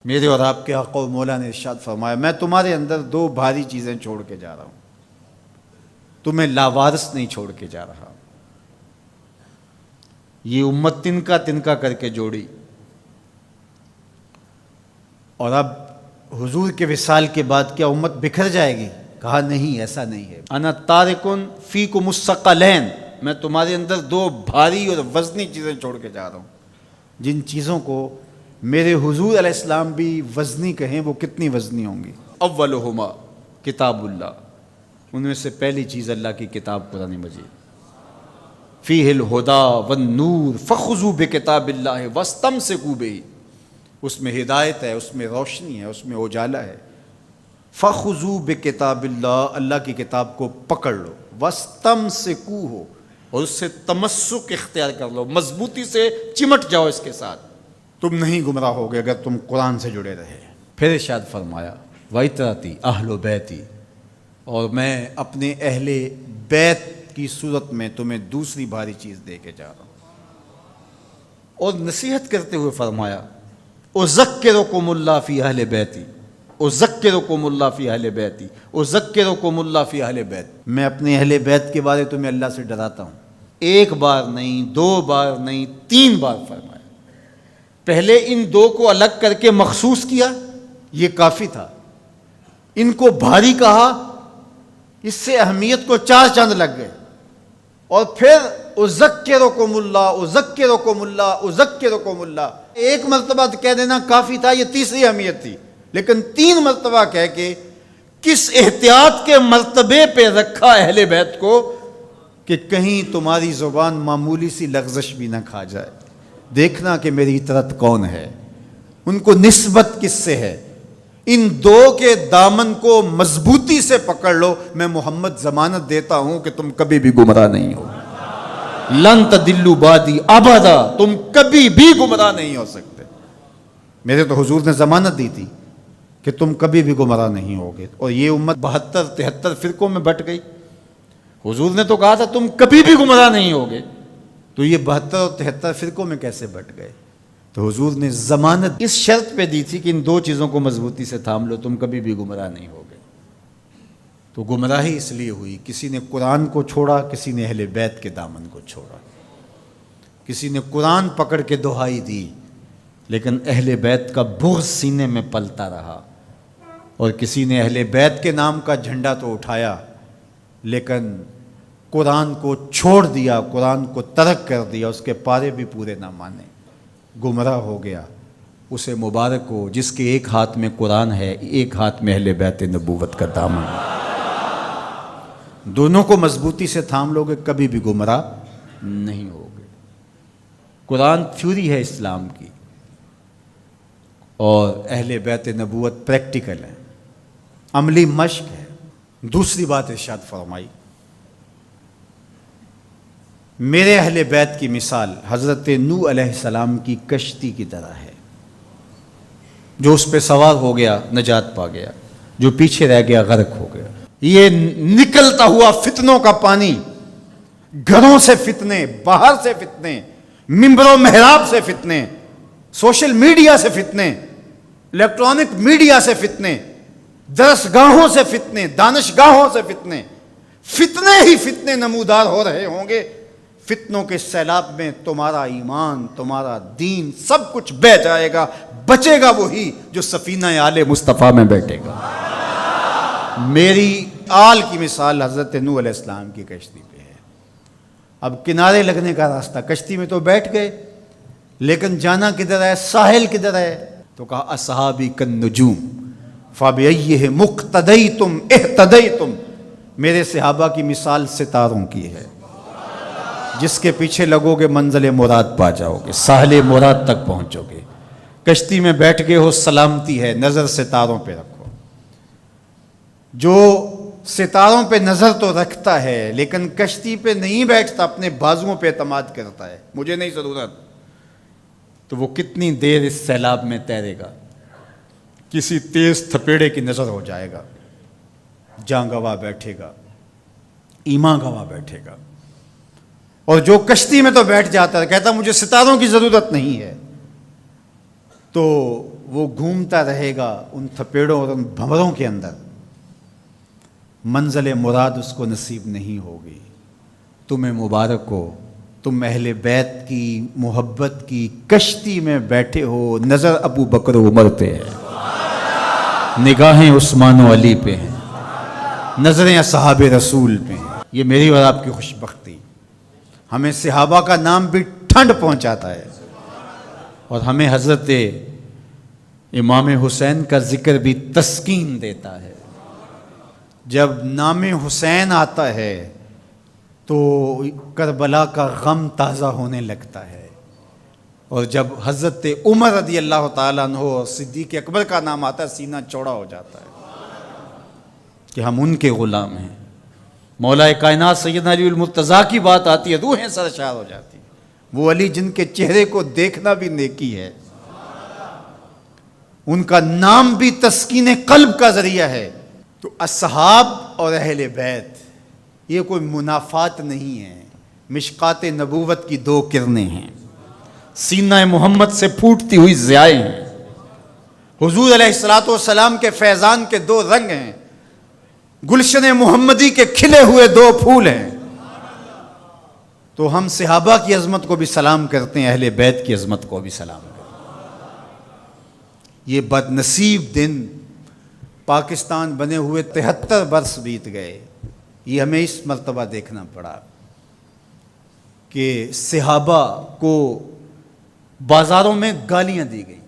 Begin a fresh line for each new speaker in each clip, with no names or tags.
میرے اور آپ کے آقا و مولا نے ارشاد فرمایا میں تمہارے اندر دو بھاری چیزیں چھوڑ کے جا رہا ہوں، تمہیں لاوارث نہیں چھوڑ کے جا رہا۔ یہ امت تنکا تنکا کر کے جوڑی، اور اب حضور کے وصال کے بعد کیا امت بکھر جائے گی؟ کہا نہیں، ایسا نہیں ہے۔ انا تارکن فیکم الثقلین، میں تمہارے اندر دو بھاری اور وزنی چیزیں چھوڑ کے جا رہا ہوں، جن چیزوں کو میرے حضور علیہ السلام بھی وزنی کہیں، وہ کتنی وزنی ہوں گی؟ اولہما کتاب اللہ، ان میں سے پہلی چیز اللہ کی کتاب قرآن مجید، فیہ الہدی والنور فخذوا بکتاب اللہ واستمسکوا بہ، اس میں ہدایت ہے، اس میں روشنی ہے، اس میں اجالا ہے۔ فخذوا بکتاب اللہ، اللہ کی کتاب کو پکڑ لو، واستمسکوا، اور اس سے تمسک اختیار کر لو، مضبوطی سے چمٹ جاؤ اس کے ساتھ، تم نہیں گمراہ ہوگے اگر تم قرآن سے جڑے رہے۔ پھر ارشاد فرمایا وَإِتْرَتِي أَهْلُ بَيْتِي، اور میں اپنے اہل بیت کی صورت میں تمہیں دوسری بھاری چیز دے کے جا رہا ہوں، اور نصیحت کرتے ہوئے فرمایا اذکرکم اللہ فی اہل بیتی، اذکرکم اللہ فی اہل بیتی، اذکرکم اللہ فی اہل بیت، میں اپنے اہل بیت کے بارے تمہیں اللہ سے ڈراتا ہوں۔ ایک بار نہیں، دو بار نہیں، 3 بار فرمایا۔ پہلے ان دو کو الگ کر کے مخصوص کیا، یہ کافی تھا، ان کو بھاری کہا، اس سے اہمیت کو 4 چاند لگ گئے، اور پھر اذکرکم اللہ، اذکرکم اللہ، اذکرکم اللہ، ایک مرتبہ کہہ دینا کافی تھا، یہ تیسری اہمیت تھی، لیکن 3 مرتبہ کہہ کے کس احتیاط کے مرتبے پہ رکھا اہل بیت کو کہ کہیں تمہاری زبان معمولی سی لغزش بھی نہ کھا جائے، دیکھنا کہ میری اطرت کون ہے، ان کو نسبت کس سے ہے، ان دو کے دامن کو مضبوطی سے پکڑ لو، میں محمد ضمانت دیتا ہوں کہ تم کبھی بھی گمراہ نہیں ہو، لن تضلوا بعدی ابدا، تم کبھی بھی گمراہ نہیں ہو سکتے۔ میرے تو حضور نے ضمانت دی تھی کہ تم کبھی بھی گمراہ نہیں ہوگے، اور یہ امت 72-73 فرقوں میں بٹ گئی۔ حضور نے تو کہا تھا تم کبھی بھی گمراہ نہیں ہوگے، تو یہ 72 اور 73 فرقوں میں کیسے بٹ گئے؟ تو حضور نے ضمانت اس شرط پہ دی تھی کہ ان 2 چیزوں کو مضبوطی سے تھام لو، تم کبھی بھی گمراہ نہیں ہوگے۔ تو گمراہی اس لیے ہوئی، کسی نے قرآن کو چھوڑا، کسی نے اہل بیت کے دامن کو چھوڑا، کسی نے قرآن پکڑ کے دہائی دی لیکن اہل بیت کا بغض سینے میں پلتا رہا، اور کسی نے اہل بیت کے نام کا جھنڈا تو اٹھایا لیکن قرآن کو چھوڑ دیا، قرآن کو ترک کر دیا، اس کے پارے بھی پورے نہ مانے، گمراہ ہو گیا۔ اسے مبارک ہو جس کے ایک ہاتھ میں قرآن ہے، ایک ہاتھ میں اہل بیت نبوت کا دامن ہے، دونوں کو مضبوطی سے تھام لوگے کبھی بھی گمراہ نہیں ہوگے۔ قرآن تھیوری ہے اسلام کی، اور اہل بیت نبوت پریکٹیکل ہے، عملی مشق ہے۔ دوسری بات ارشاد فرمائی میرے اہل بیت کی مثال حضرت نوح علیہ السلام کی کشتی کی طرح ہے، جو اس پہ سوار ہو گیا نجات پا گیا، جو پیچھے رہ گیا غرق ہو گیا۔ یہ نکلتا ہوا فتنوں کا پانی، گھروں سے فتنے، باہر سے فتنے، منبر و محراب سے فتنے، سوشل میڈیا سے فتنے، الیکٹرانک میڈیا سے فتنے، درس گاہوں سے فتنے، دانشگاہوں سے فتنے، فتنے ہی فتنے نمودار ہو رہے ہوں گے۔ فتنوں کے سیلاب میں تمہارا ایمان، تمہارا دین، سب کچھ بہہ جائے گا، بچے گا وہی جو سفینہ آل مصطفیٰ میں بیٹھے گا۔ میری آل کی مثال حضرت نوح علیہ السلام کی کشتی پہ ہے۔ اب کنارے لگنے کا راستہ، کشتی میں تو بیٹھ گئے لیکن جانا کدھر ہے، ساحل کدھر ہے؟ تو کہا اصحابی کالنجوم فبأیہم اقتدیتم اہتدیتم، میرے صحابہ کی مثال ستاروں کی ہے، جس کے پیچھے لگو گے منزل مراد پا جاؤ گے، ساحل مراد تک پہنچو گے۔ کشتی میں بیٹھ گئے ہو، سلامتی ہے، نظر ستاروں پہ رکھو۔ جو ستاروں پہ نظر تو رکھتا ہے لیکن کشتی پہ نہیں بیٹھتا، اپنے بازوؤں پہ اعتماد کرتا ہے، مجھے نہیں ضرورت، تو وہ کتنی دیر اس سیلاب میں تیرے گا؟ کسی تیز تھپیڑے کی نظر ہو جائے گا، جاں گواہ بیٹھے گا، ایمان گواہ بیٹھے گا۔ اور جو کشتی میں تو بیٹھ جاتا ہے، کہتا مجھے ستاروں کی ضرورت نہیں ہے، تو وہ گھومتا رہے گا ان تھپیڑوں اور ان بھنوروں کے اندر، منزل مراد اس کو نصیب نہیں ہوگی۔ تمہیں مبارک ہو، تم اہل بیت کی محبت کی کشتی میں بیٹھے ہو، نظر ابو بکر و عمر پہ ہے، نگاہیں عثمان و علی پہ ہیں، نظریں اصحاب رسول پہ ہیں۔ یہ میری اور آپ کی خوش بختی، ہمیں صحابہ کا نام بھی ٹھنڈ پہنچاتا ہے، اور ہمیں حضرت امام حسین کا ذکر بھی تسکین دیتا ہے۔ جب نام حسین آتا ہے تو کربلا کا غم تازہ ہونے لگتا ہے، اور جب حضرت عمر رضی اللہ تعالیٰ عنہ اور صدیق اکبر کا نام آتا ہے سینہ چوڑا ہو جاتا ہے کہ ہم ان کے غلام ہیں۔ مولا کائنات سیدنا علی المرتضیٰ کی بات آتی ہے، روحیں سرشار ہو جاتی ہیں۔ وہ علی جن کے چہرے کو دیکھنا بھی نیکی ہے، ان کا نام بھی تسکین قلب کا ذریعہ ہے۔ تو اصحاب اور اہل بیت یہ کوئی منافات نہیں ہے، مشکات نبوت کی دو کرنیں ہیں، سینہ محمد سے پھوٹتی ہوئی ضیائیں ہیں، حضور علیہ السلام کے فیضان کے دو رنگ ہیں، گلشن محمدی کے کھلے ہوئے دو پھول ہیں۔ تو ہم صحابہ کی عظمت کو بھی سلام کرتے ہیں، اہل بیت کی عظمت کو بھی سلام کرتے ہیں۔ یہ بد نصیب دن پاکستان بنے ہوئے 73 برس بیت گئے، یہ ہمیں اس مرتبہ دیکھنا پڑا کہ صحابہ کو بازاروں میں گالیاں دی گئی،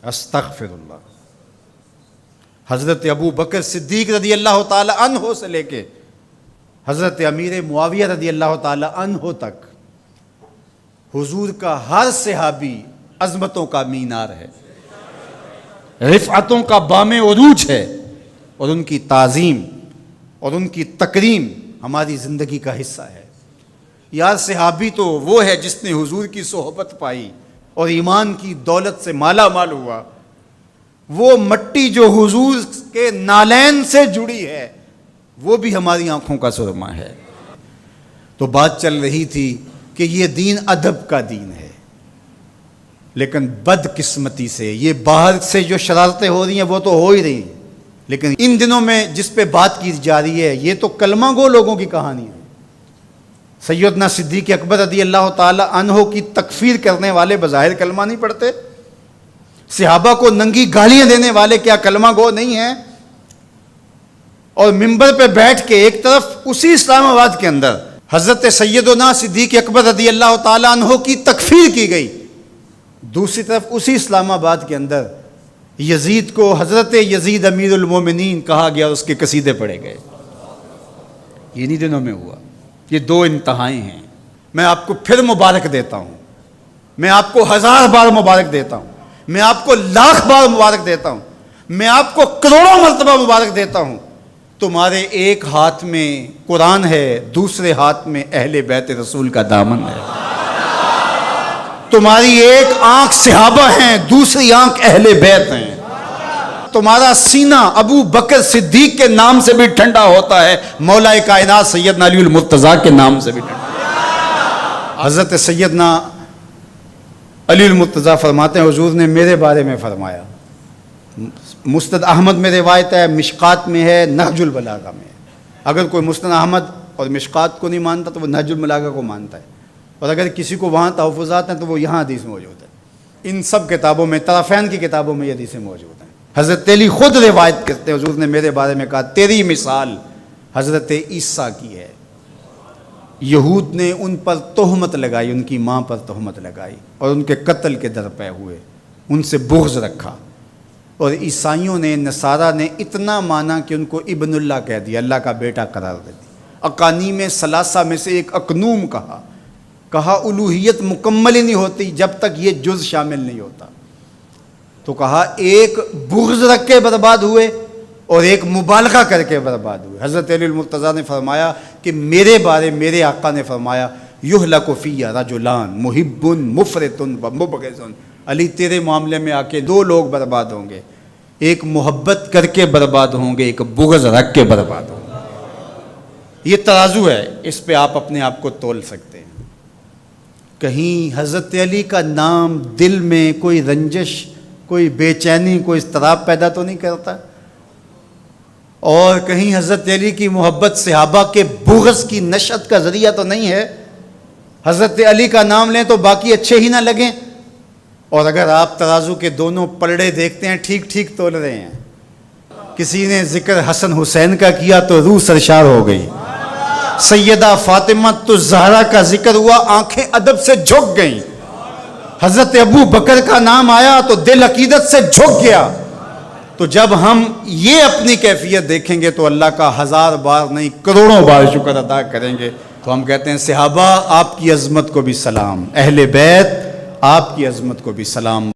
استغفر اللہ۔ حضرت ابو بکر صدیق رضی اللہ تعالی عنہ سے لے کے حضرت امیر معاویہ رضی اللہ تعالی عنہ تک حضور کا ہر صحابی عظمتوں کا مینار ہے، رفعتوں کا بام عروج ہے، اور ان کی تعظیم اور ان کی تکریم ہماری زندگی کا حصہ ہے۔ یار صحابی تو وہ ہے جس نے حضور کی صحبت پائی اور ایمان کی دولت سے مالا مال ہوا، وہ مٹی جو حضور کے نالین سے جڑی ہے وہ بھی ہماری آنکھوں کا سرما ہے۔ تو بات چل رہی تھی کہ یہ دین ادب کا دین ہے، لیکن بد قسمتی سے یہ باہر سے جو شرارتیں ہو رہی ہیں وہ تو ہو ہی رہی ہیں، لیکن ان دنوں میں جس پہ بات کی جا رہی ہے یہ تو کلمہ گو لوگوں کی کہانی ہے۔ سیدنا صدیق اکبر رضی اللہ تعالی عنہ کی تکفیر کرنے والے بظاہر کلمہ نہیں پڑھتے، صحابہ کو ننگی گالیاں دینے والے کیا کلمہ گو نہیں ہیں؟ اور منبر پہ بیٹھ کے ایک طرف اسی اسلام آباد کے اندر حضرت سیدنا صدیق اکبر رضی اللہ تعالی عنہ کی تکفیر کی گئی، دوسری طرف اسی اسلام آباد کے اندر یزید کو حضرت یزید امیر المومنین کہا گیا، اس کے قصیدے پڑھے گئے۔ یہ نہیں دنوں میں ہوا، یہ دو انتہائیں ہیں۔ میں آپ کو پھر مبارک دیتا ہوں، میں آپ کو 1000 بار مبارک دیتا ہوں، میں آپ کو 1,00,000 بار مبارک دیتا ہوں، میں آپ کو کروڑوں مرتبہ مبارک دیتا ہوں۔ تمہارے ایک ہاتھ میں قرآن ہے، دوسرے ہاتھ میں اہل بیت رسول کا دامن ہے۔ تمہاری ایک آنکھ صحابہ ہیں، دوسری آنکھ اہل بیت ہیں۔ تمہارا سینہ ابو بکر صدیق کے نام سے بھی ٹھنڈا ہوتا ہے، مولا کائنات سیدنا علی المرتضیٰ کے نام سے بھی ٹھنڈا۔ حضرت سیدنا علی المرتضیٰ فرماتے ہیں حضور نے میرے بارے میں فرمایا، مسند احمد میں روایت ہے، مشکات میں ہے، نہج البلاغہ میں ہے۔ اگر کوئی مسند احمد اور مشکات کو نہیں مانتا تو وہ نہج البلاغہ کو مانتا ہے، اور اگر کسی کو وہاں تحفظات ہیں تو وہ یہاں حدیث موجود ہے۔ ان سب کتابوں میں، طرفین کی کتابوں میں یہ حدیثیں موجود ہیں۔ حضرت علی خود روایت کرتے ہیں حضور نے میرے بارے میں کہا تیری مثال حضرت عیسیٰ کی ہے۔ یہود نے ان پر تہمت لگائی، ان کی ماں پر تہمت لگائی اور ان کے قتل کے در پے ہوئے، ان سے بغض رکھا، اور عیسائیوں نے، نصارہ نے اتنا مانا کہ ان کو ابن اللہ کہہ دیا، اللہ کا بیٹا قرار دے دیا۔ اقانیم ثلاثہ میں سے ایک اقنوم کہا الوہیت مکمل ہی نہیں ہوتی جب تک یہ جز شامل نہیں ہوتا۔ تو کہا ایک بغض رکھ کے برباد ہوئے اور ایک مبالغہ کر کے برباد ہوئے۔ حضرت علی المرتضیٰ نے فرمایا کہ میرے بارے میرے آقا نے فرمایا یہلک فی رجلان محب مفرط و مبغض۔ علی تیرے معاملے میں آ کے دو لوگ برباد ہوں گے، ایک محبت کر کے برباد ہوں گے، ایک بغض رکھ کے برباد ہوں گے۔ یہ ترازو ہے، اس پہ آپ اپنے آپ کو تول سکتے ہیں۔ کہیں حضرت علی کا نام دل میں کوئی رنجش، کوئی بے چینی، کوئی اضطراب پیدا تو نہیں کرتا؟ اور کہیں حضرت علی کی محبت صحابہ کے بغض کی نشأت کا ذریعہ تو نہیں ہے؟ حضرت علی کا نام لیں تو باقی اچھے ہی نہ لگیں؟ اور اگر آپ ترازو کے دونوں پلڑے دیکھتے ہیں ٹھیک ٹھیک تول رہے ہیں، کسی نے ذکر حسن حسین کا کیا تو روح سرشار ہو گئی، سیدہ فاطمہ الزہرا کا ذکر ہوا آنکھیں ادب سے جھک گئیں، حضرت ابو بکر کا نام آیا تو دل عقیدت سے جھک گیا۔ تو جب ہم یہ اپنی کیفیت دیکھیں گے تو اللہ کا 1000 بار نہیں کروڑوں بار شکر ادا کریں گے۔ تو ہم کہتے ہیں صحابہ آپ کی عظمت کو بھی سلام، اہل بیت آپ کی عظمت کو بھی سلام۔